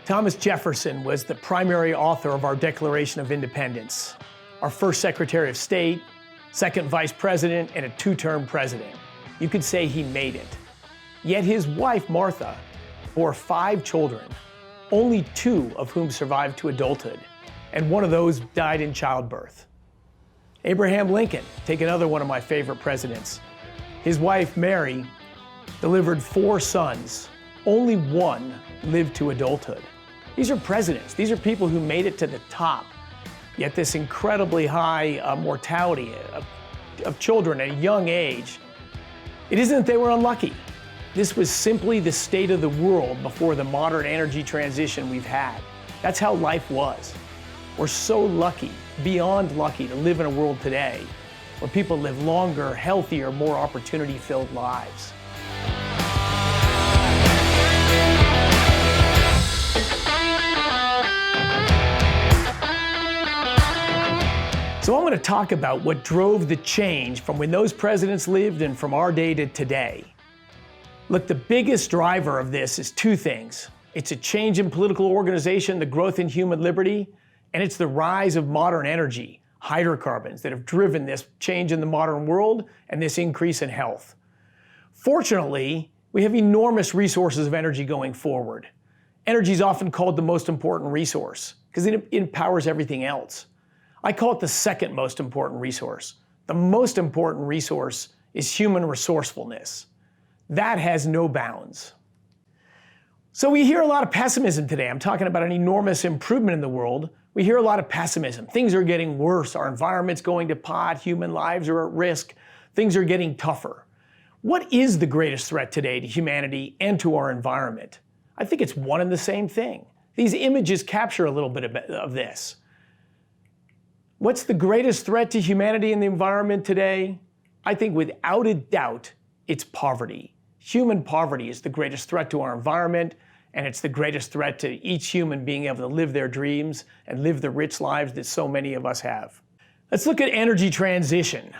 Thomas Jefferson was the primary author of our Declaration of Independence, our first Secretary of State, second Vice President, and a two-term president. You could say he made it. Yet his wife, Martha, bore 5 children, only 2 of whom survived to adulthood, and one of those died in childbirth. Abraham Lincoln, take another one of my favorite presidents. His wife, Mary, delivered 4 sons. Only 1 lived to adulthood. These are presidents. These are people who made it to the top. Yet this incredibly high mortality of children at a young age, it isn't that they were unlucky. This was simply the state of the world before the modern energy transition we've had. That's how life was. We're so lucky, beyond lucky, to live in a world today where people live longer, healthier, more opportunity-filled lives. So I'm going to talk about what drove the change from when those presidents lived and from our day to today. Look, the biggest driver of this is 2 things. It's a change in political organization, the growth in human liberty, and it's the rise of modern energy, hydrocarbons, that have driven this change in the modern world and this increase in health. Fortunately, we have enormous resources of energy going forward. Energy is often called the most important resource because it empowers everything else. I call it the second most important resource. The most important resource is human resourcefulness. That has no bounds. So we hear a lot of pessimism today. I'm talking about an enormous improvement in the world. We hear a lot of pessimism. Things are getting worse. Our environment's going to pot. Human lives are at risk. Things are getting tougher. What is the greatest threat today to humanity and to our environment? I think it's one and the same thing. These images capture a little bit of this. What's the greatest threat to humanity and the environment today? I think without a doubt, it's poverty. Human poverty is the greatest threat to our environment, and it's the greatest threat to each human being able to live their dreams and live the rich lives that so many of us have. Let's look at energy transition.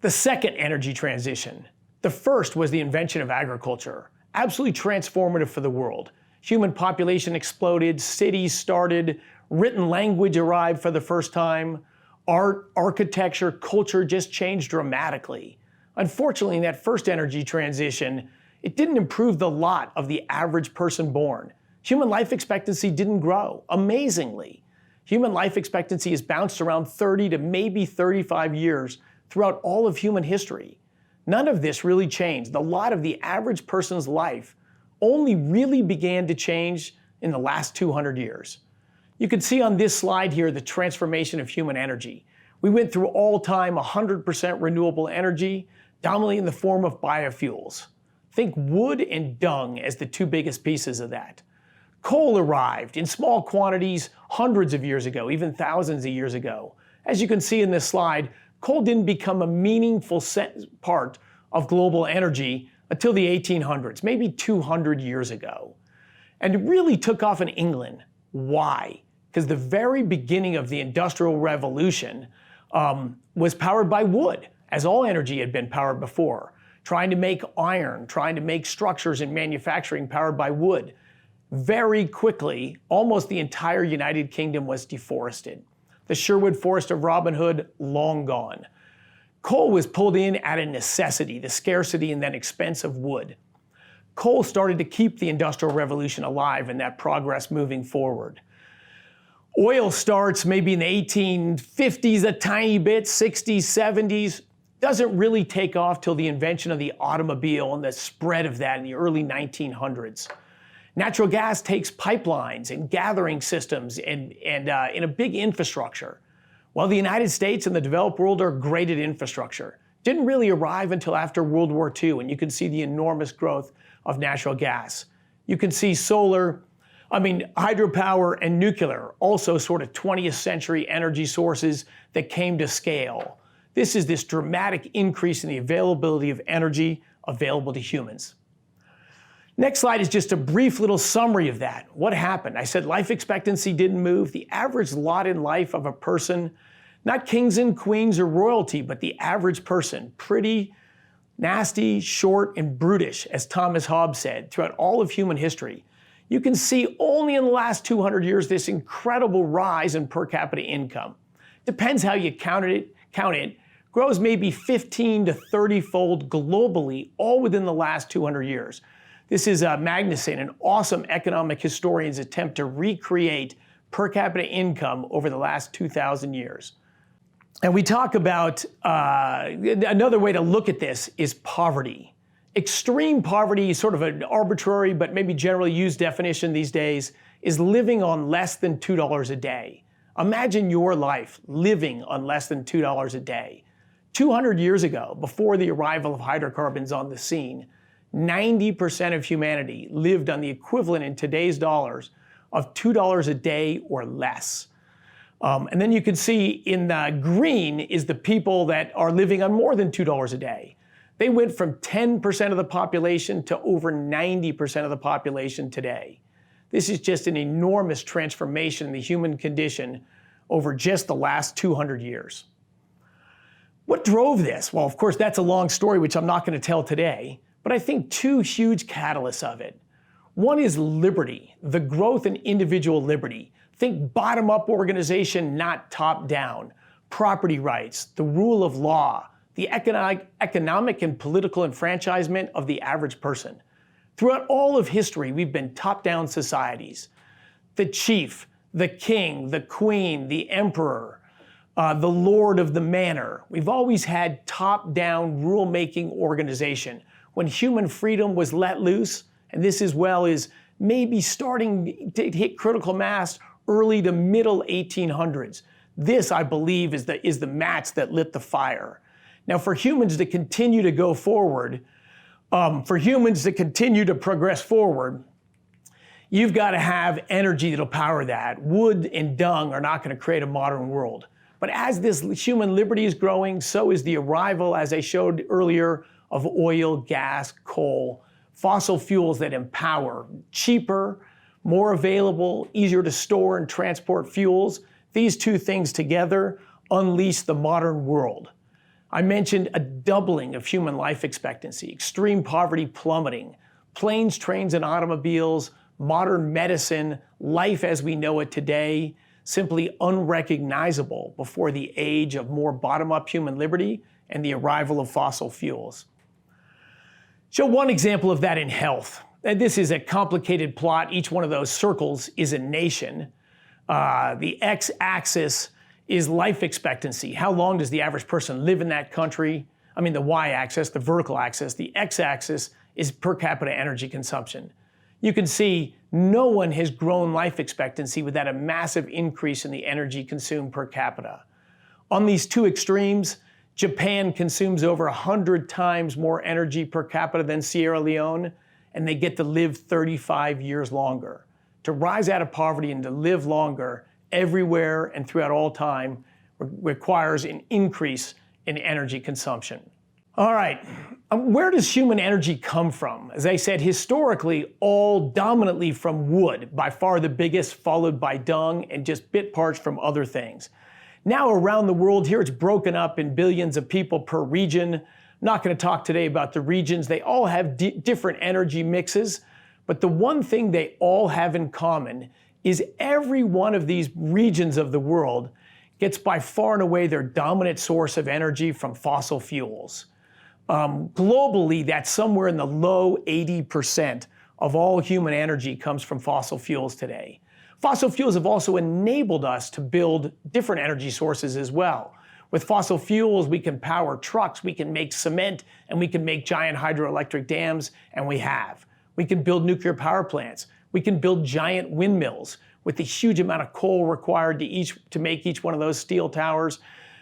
The second energy transition. The first was the invention of agriculture, absolutely transformative for the world. Human population exploded, cities started, written language arrived for the first time. Art, architecture, culture just changed dramatically. Unfortunately, in that first energy transition, it didn't improve the lot of the average person born. Human life expectancy didn't grow, amazingly. Human life expectancy has bounced around 30 to maybe 35 years throughout all of human history. None of this really changed. The lot of the average person's life only really began to change in the last 200 years. You can see on this slide here the transformation of human energy. We went through all-time 100% renewable energy, dominantly in the form of biofuels. Think wood and dung as the 2 biggest pieces of that. Coal arrived in small quantities hundreds of years ago, even thousands of years ago. As you can see in this slide, coal didn't become a meaningful part of global energy until the 1800s, maybe 200 years ago. And it really took off in England. Why? Because the very beginning of the Industrial Revolution was powered by wood, as all energy had been powered before. Trying to make iron, trying to make structures in manufacturing powered by wood. Very quickly, almost the entire United Kingdom was deforested. The Sherwood Forest of Robin Hood, long gone. Coal was pulled in out of necessity, the scarcity and then expense of wood. Coal started to keep the Industrial Revolution alive and that progress moving forward. Oil starts maybe in the 1850s a tiny bit, 60s, 70s, doesn't really take off till the invention of the automobile and the spread of that in the early 1900s. Natural gas takes pipelines and gathering systems and in a big infrastructure. While the United States and the developed world are great at infrastructure, didn't really arrive until after World War II, and you can see the enormous growth of natural gas. You can see hydropower and nuclear, also sort of 20th century energy sources that came to scale. This is this dramatic increase in the availability of energy available to humans. Next slide is just a brief little summary of that. What happened? I said life expectancy didn't move. The average lot in life of a person, not kings and queens or royalty, but the average person, pretty nasty, short, and brutish, as Thomas Hobbes said, throughout all of human history. you can see only in the last 200 years this incredible rise in per capita income. Depends how you count it, grows maybe 15 to 30-fold globally, all within the last 200 years. This is Magnuson, an awesome economic historian's attempt to recreate per capita income over the last 2,000 years. And we talk about, another way to look at this is poverty. Extreme poverty, sort of an arbitrary but maybe generally used definition these days, is living on less than $2 a day. Imagine your life living on less than $2 a day. 200 years ago, before the arrival of hydrocarbons on the scene, 90% of humanity lived on the equivalent in today's dollars of $2 a day or less. And then you can see in the green is the people that are living on more than $2 a day. They went from 10% of the population to over 90% of the population today. This is just an enormous transformation in the human condition over just the last 200 years. What drove this? Well, of course, that's a long story, which I'm not going to tell today, but I think two huge catalysts of it. One is liberty, the growth in individual liberty. Think bottom-up organization, not top-down. Property rights, the rule of law, the economic and political enfranchisement of the average person. Throughout all of history, we've been top-down societies. The chief, the king, the queen, the emperor, the lord of the manor. We've always had top-down rule-making organization. When human freedom was let loose, and this as well is maybe starting to hit critical mass early to middle 1800s. This, I believe, is the match that lit the fire. Now, for humans to continue to go forward, for humans to continue to progress forward, you've got to have energy that'll power that. Wood and dung are not going to create a modern world. But as this human liberty is growing, so is the arrival, as I showed earlier, of oil, gas, coal, fossil fuels that empower, cheaper, more available, easier to store and transport fuels. These two things together unleash the modern world. I mentioned a doubling of human life expectancy, extreme poverty plummeting, planes, trains, and automobiles, modern medicine, life as we know it today, simply unrecognizable before the age of more bottom-up human liberty and the arrival of fossil fuels. Show one example of that in health. And this is a complicated plot. Each one of those circles is a nation. The x-axis is life expectancy. How long does the average person live in that country? I mean, the y-axis, the vertical axis. The x-axis is per capita energy consumption. You can see no one has grown life expectancy without a massive increase in the energy consumed per capita. On these two extremes, Japan consumes over 100 times more energy per capita than Sierra Leone, and they get to live 35 years longer. To rise out of poverty and to live longer everywhere and throughout all time requires an increase in energy consumption. All right, where does human energy come from? As I said, historically, all dominantly from wood, by far the biggest, followed by dung and just bit parts from other things. Now around the world here, it's broken up in billions of people per region. I'm not going to talk today about the regions. They all have different energy mixes, but the one thing they all have in common is every one of these regions of the world gets by far and away their dominant source of energy from fossil fuels. Globally, that's somewhere in the low 80% of all human energy comes from fossil fuels today. Fossil fuels have also enabled us to build different energy sources as well. With fossil fuels, we can power trucks, we can make cement, and we can make giant hydroelectric dams, and we have. We can build nuclear power plants. We can build giant windmills with the huge amount of coal required to make each one of those steel towers.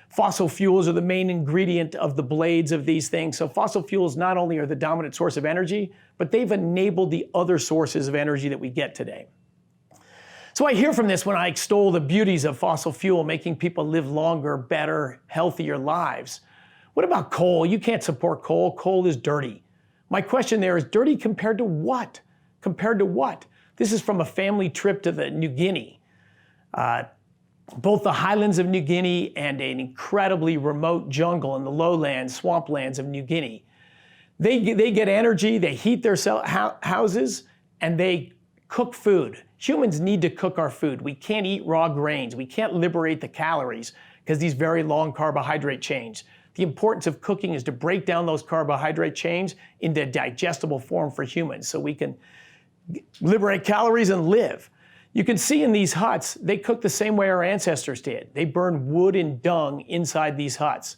Fossil fuels are the main ingredient of the blades of these things. So fossil fuels not only are the dominant source of energy, but they've enabled the other sources of energy that we get today. So I hear from this when I extol the beauties of fossil fuel, making people live longer, better, healthier lives. What about coal? You can't support coal. Coal is dirty. My question there is dirty compared to what? Compared to what? This is from a family trip to the New Guinea. Both the highlands of New Guinea and an incredibly remote jungle in the lowlands, swamplands of New Guinea. They get energy, they heat their houses, and they Cook food. Humans need to cook our food. We can't eat raw grains. We can't liberate the calories because these very long carbohydrate chains. The importance of cooking is to break down those carbohydrate chains into digestible form for humans so we can liberate calories and live. You can see in these huts, they cook the same way our ancestors did. They burned wood and dung inside these huts.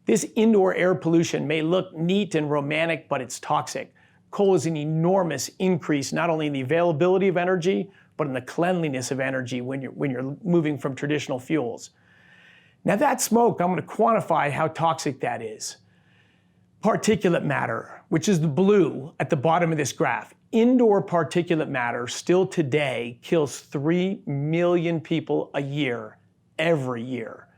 This indoor air pollution may look neat and romantic, but it's toxic. Coal is an enormous increase, not only in the availability of energy, but in the cleanliness of energy when you're moving from traditional fuels. Now that smoke, I'm going to quantify how toxic that is. Particulate matter, which is the blue at the bottom of this graph. Indoor particulate matter still today kills 3 million people a year, every year.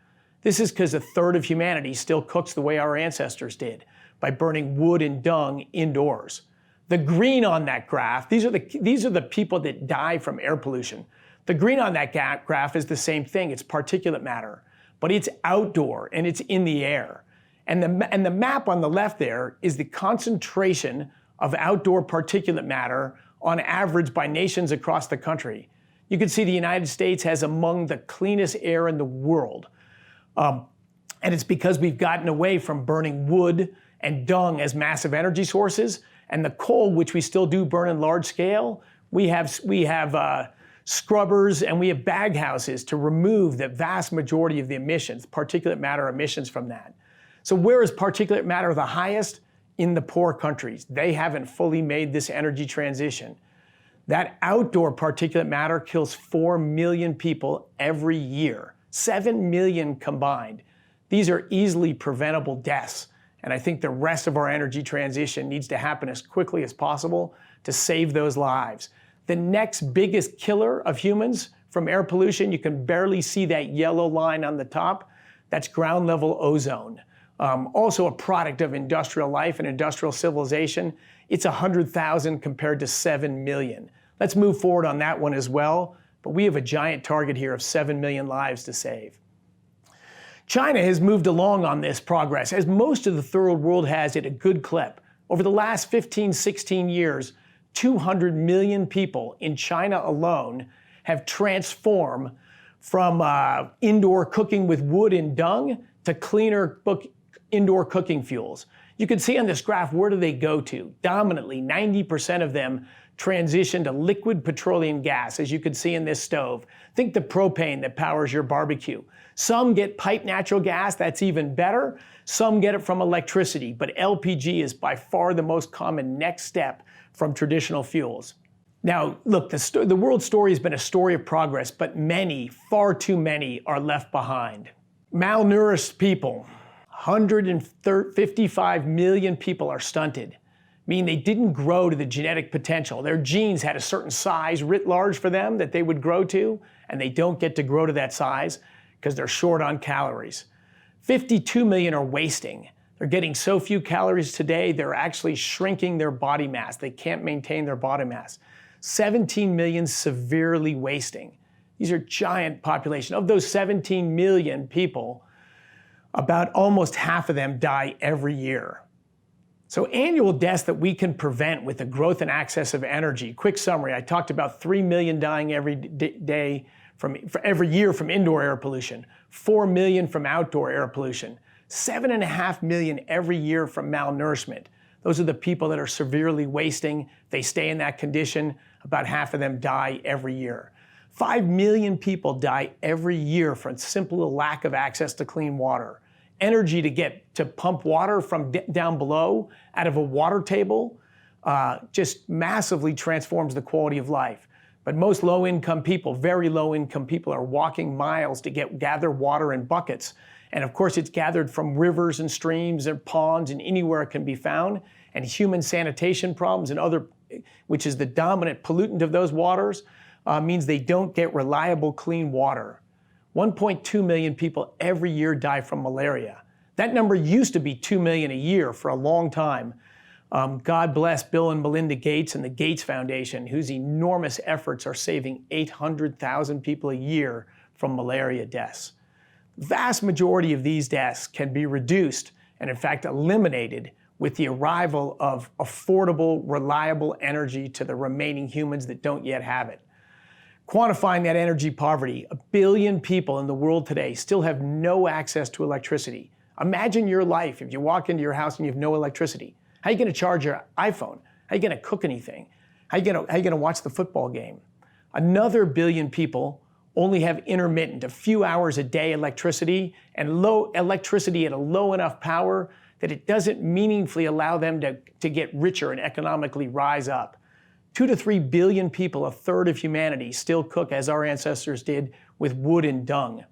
This is because a third of humanity still cooks the way our ancestors did, by burning wood and dung indoors. The green on that graph, these are the people that die from air pollution. The green on that graph is the same thing. It's particulate matter, but it's outdoor and it's in the air. And the map on the left there is the concentration of outdoor particulate matter on average by nations across the country. You can see the United States has among the cleanest air in the world. And it's because we've gotten away from burning wood and dung as massive energy sources. And the coal, which we still do burn in large scale, we have scrubbers and we have bag houses to remove the vast majority of the emissions, particulate matter emissions from that. So where is particulate matter the highest? In the poor countries. They haven't fully made this energy transition. That outdoor particulate matter kills 4 million people every year, 7 million combined. These are easily preventable deaths. And I think the rest of our energy transition needs to happen as quickly as possible to save those lives. The next biggest killer of humans from air pollution, you can barely see that yellow line on the top, that's ground level ozone. Also a product of industrial life and industrial civilization. It's 100,000 compared to 7 million. Let's move forward on that one as well, but we have a giant target here of 7 million lives to save. China has moved along on this progress, as most of the third world has at a good clip. Over the last 15, 16 years, 200 million people in China alone have transformed from indoor cooking with wood and dung to cleaner indoor cooking fuels. You can see on this graph, where do they go to? Dominantly, 90% of them transition to liquid petroleum gas, as you can see in this stove. Think the propane that powers your barbecue. Some get piped natural gas, that's even better. Some get it from electricity, but LPG is by far the most common next step from traditional fuels. Now, look, the world story has been a story of progress, but many, far too many, are left behind. Malnourished people. 155 million people are stunted, meaning they didn't grow to the genetic potential. Their genes had a certain size writ large for them that they would grow to, and they don't get to grow to that size because they're short on calories. 52 million are wasting. They're getting so few calories today, they're actually shrinking their body mass. They can't maintain their body mass. 17 million severely wasting. These are giant population. Of those 17 million people, about almost half of them die every year. So annual deaths that we can prevent with the growth and access of energy. Quick summary, I talked about 3 million dying every year from indoor air pollution, 4 million from outdoor air pollution, 7.5 million every year from malnourishment. Those are the people that are severely wasting. They stay in that condition. About half of them die every year. 5 million people die every year from simple lack of access to clean water. Energy to pump water from down below out of a water table just massively transforms the quality of life. But most low-income people, very low-income people, are walking miles to gather water in buckets. And of course, it's gathered from rivers and streams and ponds and anywhere it can be found. And human sanitation problems and which is the dominant pollutant of those waters, means they don't get reliable, clean water. 1.2 million people every year die from malaria. That number used to be 2 million a year for a long time. God bless Bill and Melinda Gates and the Gates Foundation, whose enormous efforts are saving 800,000 people a year from malaria deaths. The vast majority of these deaths can be reduced and in fact eliminated with the arrival of affordable, reliable energy to the remaining humans that don't yet have it. Quantifying that energy poverty, 1 billion people in the world today still have no access to electricity. Imagine your life if you walk into your house and you have no electricity. How are you going to charge your iPhone? How are you going to cook anything? How are you going to watch the football game? Another 1 billion people only have intermittent, a few hours a day electricity, and low electricity at a low enough power that it doesn't meaningfully allow them to get richer and economically rise up. 2 to 3 billion people, a third of humanity, still cook as our ancestors did with wood and dung.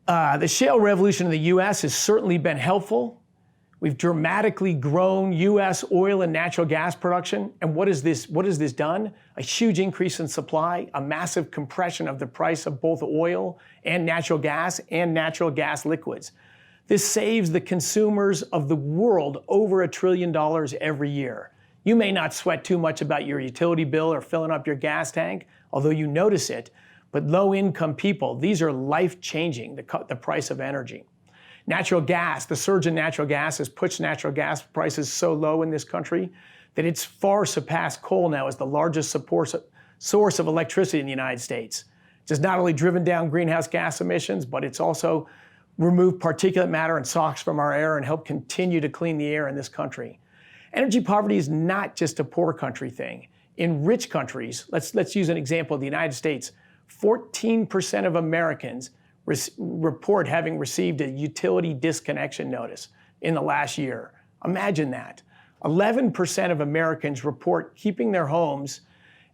The shale revolution in the US has certainly been helpful. We've dramatically grown US oil and natural gas production. And what has this done? A huge increase in supply, a massive compression of the price of both oil and natural gas liquids. This saves the consumers of the world over $1 trillion every year. You may not sweat too much about your utility bill or filling up your gas tank, although you notice it, but low-income people, these are life-changing, the price of energy. Natural gas, the surge in natural gas has pushed natural gas prices so low in this country that it's far surpassed coal now as the largest source of electricity in the United States. It's just not only driven down greenhouse gas emissions, but it's also removed particulate matter and SOx from our air and helped continue to clean the air in this country. Energy poverty is not just a poor country thing. In rich countries, let's use an example of the United States, 14% of Americans report having received a utility disconnection notice in the last year. Imagine that. 11% of Americans report keeping their homes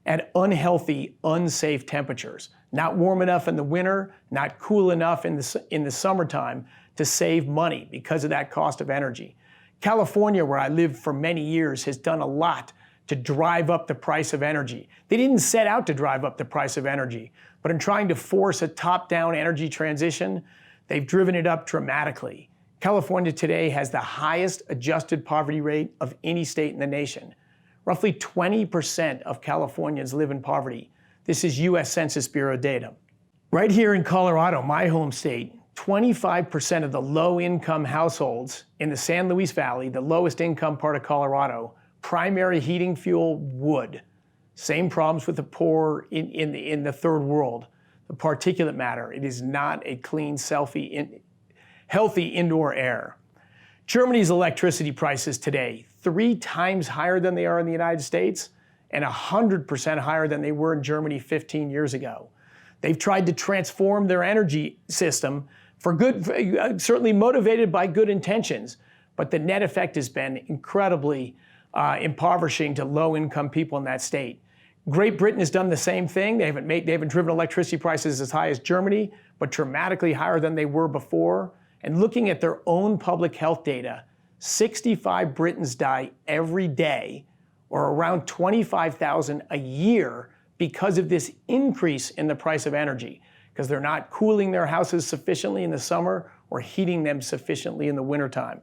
at unhealthy, unsafe temperatures. Not warm enough in the winter, not cool enough in the summertime to save money because of that cost of energy. California, where I lived for many years, has done a lot to drive up the price of energy. They didn't set out to drive up the price of energy, but in trying to force a top-down energy transition, they've driven it up dramatically. California today has the highest adjusted poverty rate of any state in the nation. Roughly 20% of Californians live in poverty. This is US Census Bureau data. Right here in Colorado, my home state, 25% of the low-income households in the San Luis Valley, the lowest income part of Colorado, primary heating fuel, wood. Same problems with the poor in the third world. The particulate matter, it is not a clean, healthy indoor air. Germany's electricity prices today, 3 times higher than they are in the United States and 100% higher than they were in Germany 15 years ago. They've tried to transform their energy system for good, certainly motivated by good intentions, but the net effect has been incredibly impoverishing to low-income people in that state. Great Britain has done the same thing. They haven't driven electricity prices as high as Germany, but dramatically higher than they were before. And looking at their own public health data, 65 Britons die every day, or around 25,000 a year, because of this increase in the price of energy, because they're not cooling their houses sufficiently in the summer or heating them sufficiently in the wintertime.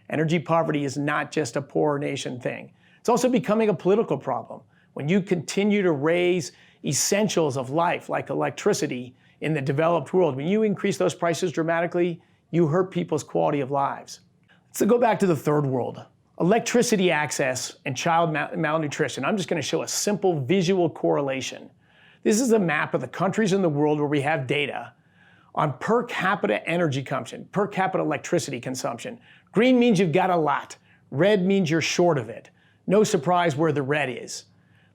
Energy poverty is not just a poor nation thing. It's also becoming a political problem. When you continue to raise essentials of life, like electricity, in the developed world, when you increase those prices dramatically, you hurt people's quality of lives. So go back to the third world. Electricity access and child malnutrition. I'm just going to show a simple visual correlation. This is a map of the countries in the world where we have data on per capita energy consumption, per capita electricity consumption. Green means you've got a lot. Red means you're short of it. No surprise where the red is.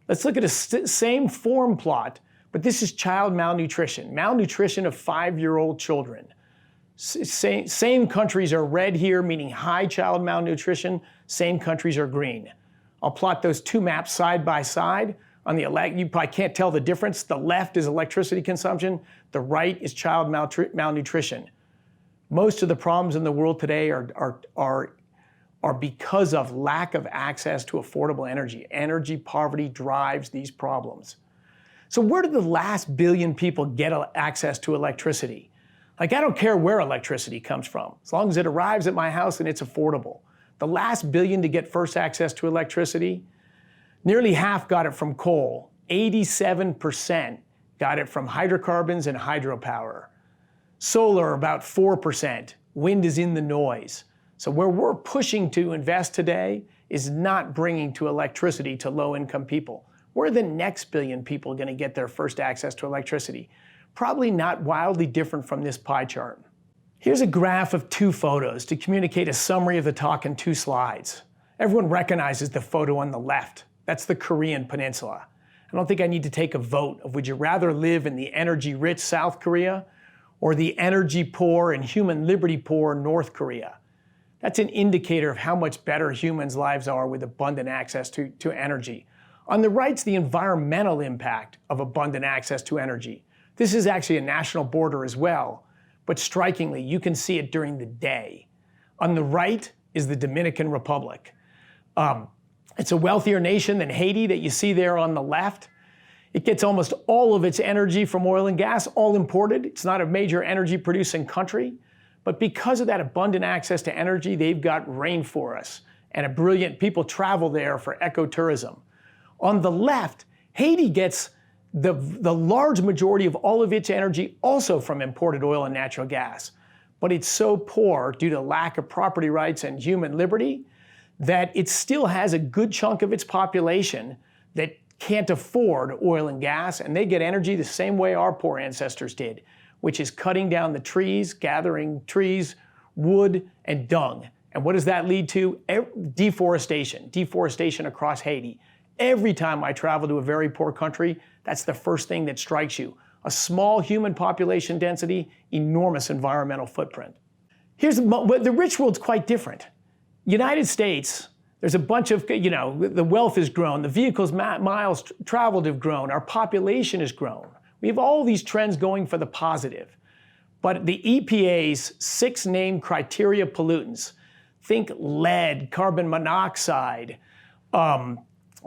Let's look at the same form plot, but this is child malnutrition. Malnutrition of 5-year-old children. Same countries are red here, meaning high child malnutrition. Same countries are green. I'll plot those two maps side by side. On the left, you probably can't tell the difference. The left is electricity consumption. The right is child malnutrition. Most of the problems in the world today are because of lack of access to affordable energy. Energy poverty drives these problems. So where did the last billion people get access to electricity? Like, I don't care where electricity comes from, as long as it arrives at my house and it's affordable. The last billion to get first access to electricity, nearly half got it from coal. 87% got it from hydrocarbons and hydropower. Solar, about 4%. Wind is in the noise. So where we're pushing to invest today is not bringing to electricity to low-income people. Where are the next billion people going to get their first access to electricity? Probably not wildly different from this pie chart. Here's a graph of two photos to communicate a summary of the talk in 2 slides. Everyone recognizes the photo on the left. That's the Korean Peninsula. I don't think I need to take a vote of would you rather live in the energy-rich South Korea or the energy-poor and human liberty-poor North Korea. That's an indicator of how much better humans' lives are with abundant access to energy. On the right's the environmental impact of abundant access to energy. This is actually a national border as well, but strikingly, you can see it during the day. On the right is the Dominican Republic. It's a wealthier nation than Haiti that you see there on the left. It gets almost all of its energy from oil and gas, all imported. It's not a major energy producing country, but because of that abundant access to energy, they've got rainforests and people travel there for ecotourism. On the left, Haiti gets the large majority of all of its energy also from imported oil and natural gas. But it's so poor due to lack of property rights and human liberty that it still has a good chunk of its population that can't afford oil and gas, and they get energy the same way our poor ancestors did, which is cutting down the trees, gathering trees, wood, and dung. And what does that lead to? Deforestation across Haiti. Every time I travel to a very poor country, that's the first thing that strikes you. A small human population density, enormous environmental footprint. The rich world's quite different. United States, there's a bunch of, the wealth has grown, the vehicles miles traveled have grown, our population has grown. We have all these trends going for the positive. But the EPA's 6 named criteria pollutants, think lead, carbon monoxide,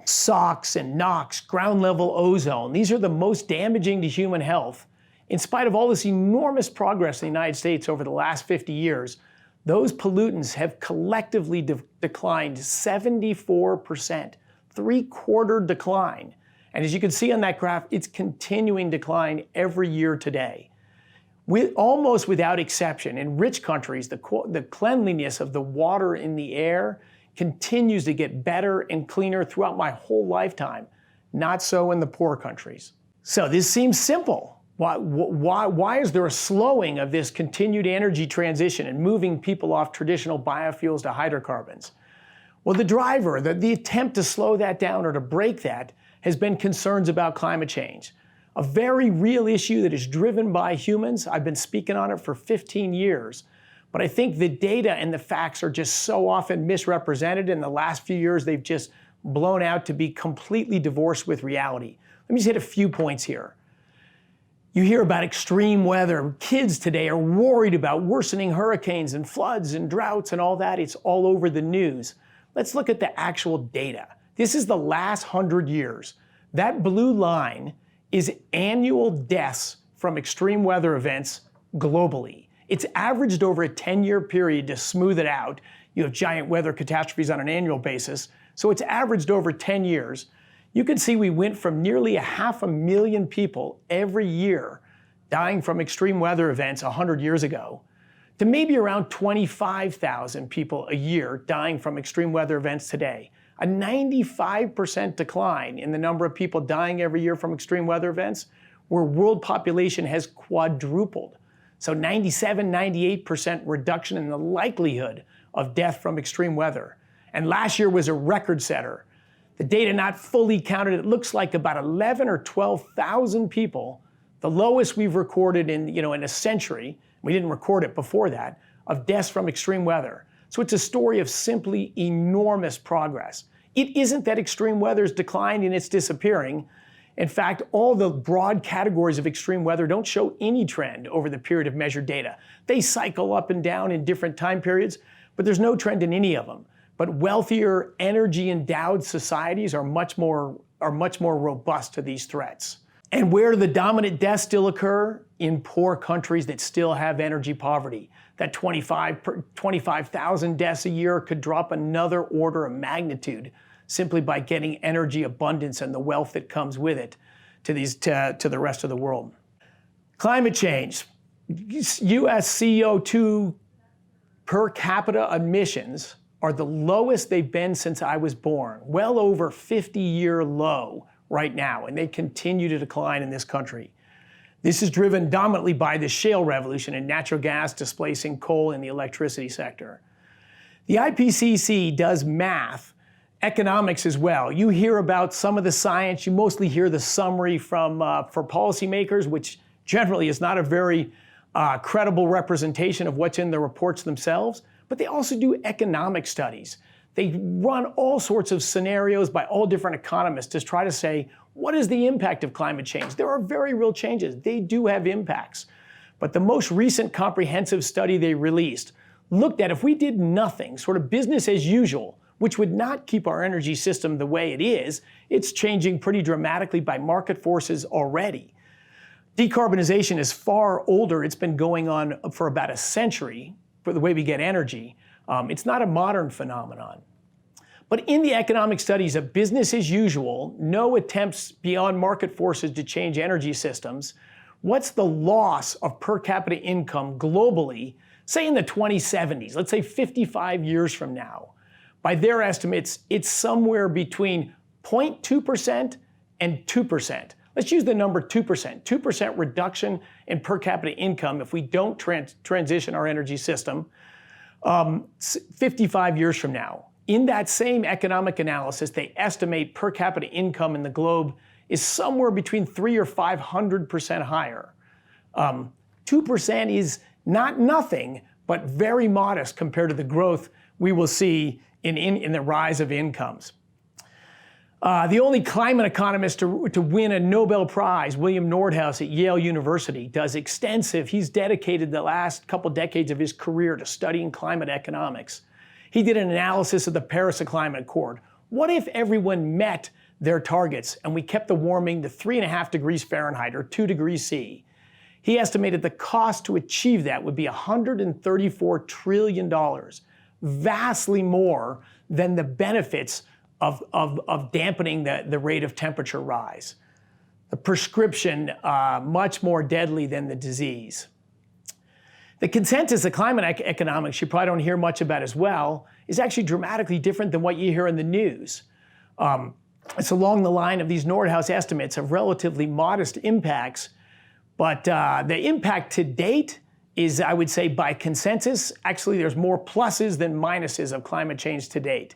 SOx and NOx, ground level ozone. These are the most damaging to human health. In spite of all this enormous progress in the United States over the last 50 years, those pollutants have collectively declined 74%, 3/4 decline. And as you can see on that graph, it's continuing decline every year today. Almost without exception, in rich countries, the cleanliness of the water in the air continues to get better and cleaner throughout my whole lifetime. Not so in the poor countries. So this seems simple. Why is there a slowing of this continued energy transition and moving people off traditional biofuels to hydrocarbons? Well, the driver, the attempt to slow that down or to break that has been concerns about climate change. A very real issue that is driven by humans. I've been speaking on it for 15 years. But I think the data and the facts are just so often misrepresented. In the last few years, they've just blown out to be completely divorced with reality. Let me just hit a few points here. You hear about extreme weather. Kids today are worried about worsening hurricanes and floods and droughts and all that. It's all over the news. Let's look at the actual data. This is the last 100 years. That blue line is annual deaths from extreme weather events globally. It's averaged over a 10-year period to smooth it out. You have giant weather catastrophes on an annual basis, so it's averaged over 10 years. You can see we went from nearly 500,000 people every year dying from extreme weather events 100 years ago to maybe around 25,000 people a year dying from extreme weather events today. A 95% decline in the number of people dying every year from extreme weather events, where world population has quadrupled. So 97, 98% reduction in the likelihood of death from extreme weather. And last year was a record setter. The data not fully counted, it looks like about 11 or 12,000 people, the lowest we've recorded in a century, we didn't record it before that, of deaths from extreme weather. So it's a story of simply enormous progress. It isn't that extreme weather's declined and it's disappearing. In fact, all the broad categories of extreme weather don't show any trend over the period of measured data. They cycle up and down in different time periods, but there's no trend in any of them. But wealthier, energy-endowed societies are much more robust to these threats. And where do the dominant deaths still occur? In poor countries that still have energy poverty. That 25,000 deaths a year could drop another order of magnitude simply by getting energy abundance and the wealth that comes with it to the rest of the world. Climate change. U.S. CO2 per capita emissions are the lowest they've been since I was born, well over 50-year low right now, and they continue to decline in this country. This is driven dominantly by the shale revolution and natural gas displacing coal in the electricity sector. The IPCC does math, economics as well. You hear about some of the science, you mostly hear the summary from for policymakers, which generally is not a very credible representation of what's in the reports themselves, but they also do economic studies. They run all sorts of scenarios by all different economists to try to say, what is the impact of climate change? There are very real changes. They do have impacts. But the most recent comprehensive study they released looked at if we did nothing, sort of business as usual, which would not keep our energy system the way it is. It's changing pretty dramatically by market forces already. Decarbonization is far older. It's been going on for about a century for the way we get energy. It's not a modern phenomenon. But in the economic studies of business as usual, no attempts beyond market forces to change energy systems, what's the loss of per capita income globally, say in the 2070s, let's say 55 years from now? By their estimates, it's somewhere between 0.2% and 2%. Let's use the number 2%. 2% reduction in per capita income if we don't transition our energy system 55 years from now. In that same economic analysis, they estimate per capita income in the globe is somewhere between 300 or 500% higher. 2% is not nothing, but very modest compared to the growth we will see in the rise of incomes. The only climate economist to win a Nobel Prize, William Nordhaus at Yale University, he's dedicated the last couple decades of his career to studying climate economics. He did an analysis of the Paris Climate Accord. What if everyone met their targets and we kept the warming to 3.5 degrees Fahrenheit or 2 degrees C? He estimated the cost to achieve that would be $134 trillion, vastly more than the benefits of dampening the rate of temperature rise. The prescription, much more deadly than the disease. The consensus of climate economics, you probably don't hear much about as well, is actually dramatically different than what you hear in the news. It's along the line of these Nordhaus estimates of relatively modest impacts, but the impact to date is, I would say, by consensus, actually there's more pluses than minuses of climate change to date.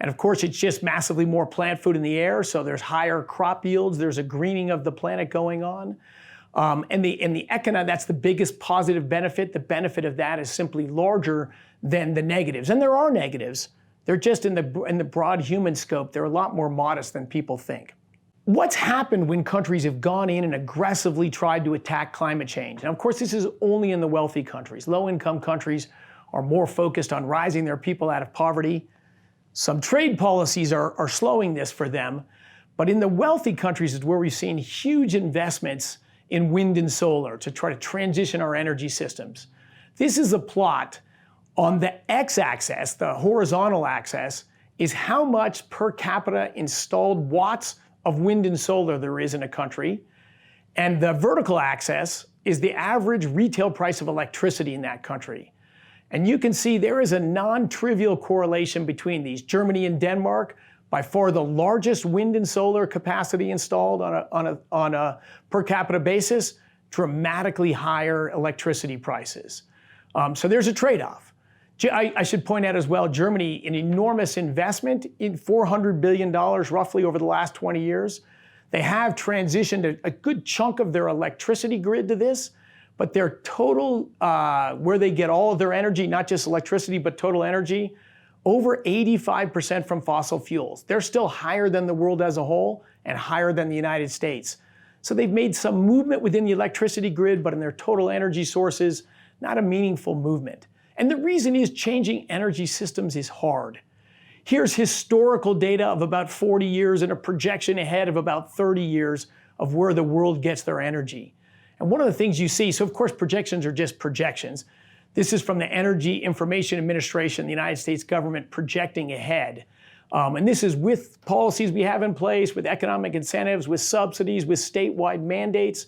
And of course, it's just massively more plant food in the air, so there's higher crop yields, there's a greening of the planet going on. And the that's the biggest positive benefit. The benefit of that is simply larger than the negatives. And there are negatives. They're just in the broad human scope. They're a lot more modest than people think. What's happened when countries have gone in and aggressively tried to attack climate change? And of course, this is only in the wealthy countries. Low-income countries are more focused on rising their people out of poverty. Some trade policies are slowing this for them. But in the wealthy countries is where we've seen huge investments in wind and solar to try to transition our energy systems. This is a plot. On the x-axis, the horizontal axis, is how much per capita installed watts of wind and solar there is in a country. And the vertical axis is the average retail price of electricity in that country. And you can see there is a non-trivial correlation between these. Germany and Denmark, by far the largest wind and solar capacity installed on a per capita basis, dramatically higher electricity prices. So there's a trade-off. I should point out as well, Germany, an enormous investment in $400 billion roughly over the last 20 years. They have transitioned a good chunk of their electricity grid to this, but their total, where they get all of their energy, not just electricity, but total energy, over 85% from fossil fuels. They're still higher than the world as a whole and higher than the United States. So they've made some movement within the electricity grid, but in their total energy sources, not a meaningful movement. And the reason is changing energy systems is hard. Here's historical data of about 40 years and a projection ahead of about 30 years of where the world gets their energy. And one of the things you see, so of course projections are just projections. This is from the Energy Information Administration, the United States government projecting ahead. And this is with policies we have in place, with economic incentives, with subsidies, with statewide mandates.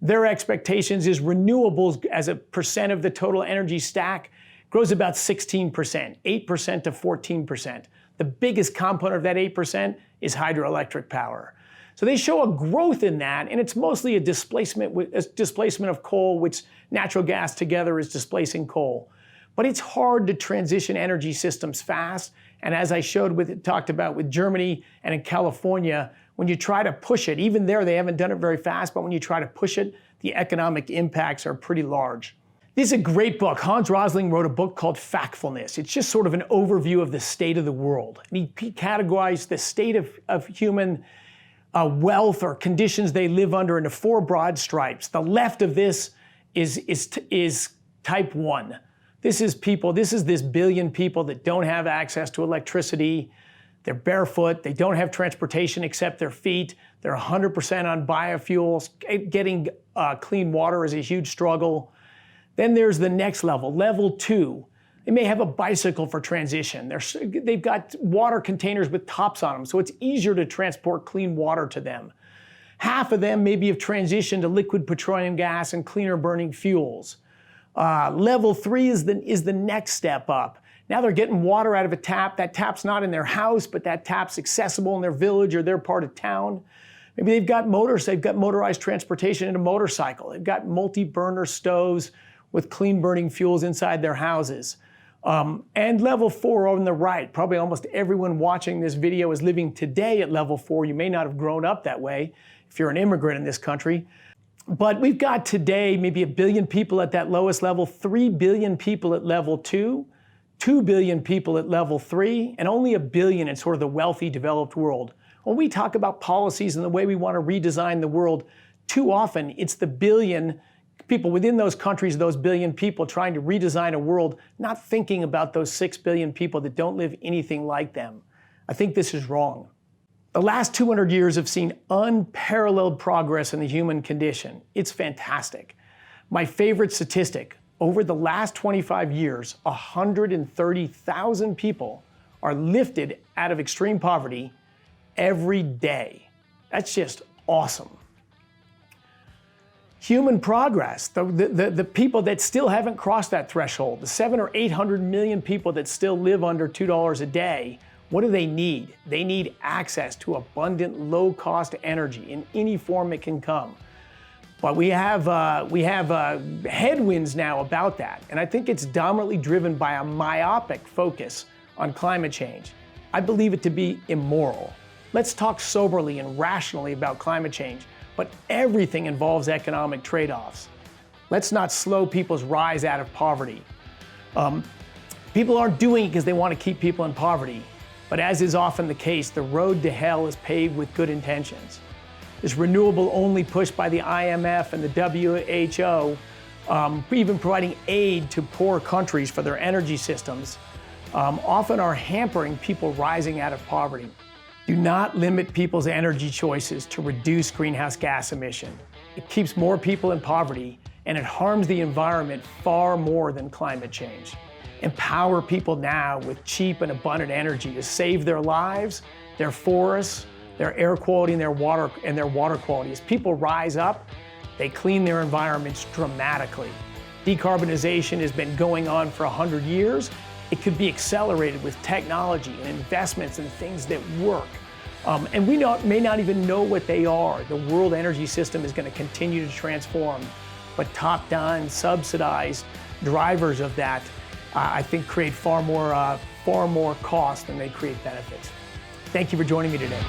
Their expectations is renewables as a percent of the total energy stack grows about 16%, 8% to 14%. The biggest component of that 8% is hydroelectric power. So they show a growth in that, and it's mostly a displacement of coal, which natural gas together is displacing coal. But it's hard to transition energy systems fast, and as I talked about with Germany and in California, when you try to push it, even there they haven't done it very fast, but when you try to push it, the economic impacts are pretty large. This is a great book. Hans Rosling wrote a book called Factfulness. It's just sort of an overview of the state of the world. And he categorized the state of human wealth or conditions they live under into 4 broad stripes. The left of this is type 1. This is this billion people that don't have access to electricity. They're barefoot. They don't have transportation except their feet. They're 100% on biofuels. Getting clean water is a huge struggle. Then there's the next level, level 2. They may have a bicycle for transition. They've got water containers with tops on them, so it's easier to transport clean water to them. Half of them maybe have transitioned to liquid petroleum gas and cleaner burning fuels. Level 3 is the next step up. Now they're getting water out of a tap. That tap's not in their house, but that tap's accessible in their village or their part of town. Maybe they've got motorized transportation in a motorcycle. They've got multi-burner stoves with clean burning fuels inside their houses. And level 4 on the right, probably almost everyone watching this video is living today at level 4. You may not have grown up that way if you're an immigrant in this country. But we've got today maybe 1 billion people at that lowest level, 3 billion people at level 2, 2 billion people at level 3, and only 1 billion in sort of the wealthy developed world. When we talk about policies and the way we want to redesign the world, too often it's the billion people within those countries, those billion people trying to redesign a world, not thinking about those 6 billion people that don't live anything like them. I think this is wrong. The last 200 years have seen unparalleled progress in the human condition. It's fantastic. My favorite statistic, over the last 25 years, 130,000 people are lifted out of extreme poverty every day. That's just awesome. Human progress, the people that still haven't crossed that threshold, the 700 or 800 million people that still live under $2 a day, what do they need? They need access to abundant, low-cost energy in any form it can come. But we have headwinds now about that, and I think it's dominantly driven by a myopic focus on climate change. I believe it to be immoral. Let's talk soberly and rationally about climate change, but everything involves economic trade-offs. Let's not slow people's rise out of poverty. People aren't doing it because they want to keep people in poverty, but as is often the case, the road to hell is paved with good intentions. This renewable-only push by the IMF and the WHO, even providing aid to poor countries for their energy systems, often are hampering people rising out of poverty. Do not limit people's energy choices to reduce greenhouse gas emission. It keeps more people in poverty, and it harms the environment far more than climate change. Empower people now with cheap and abundant energy to save their lives, their forests, their air quality, and their water quality. As people rise up, they clean their environments dramatically. Decarbonization has been going on for 100 years. It could be accelerated with technology and investments in things that work. And we may not even know what they are. The world energy system is going to continue to transform. But top-down, subsidized drivers of that, I think, create far more cost than they create benefits. Thank you for joining me today.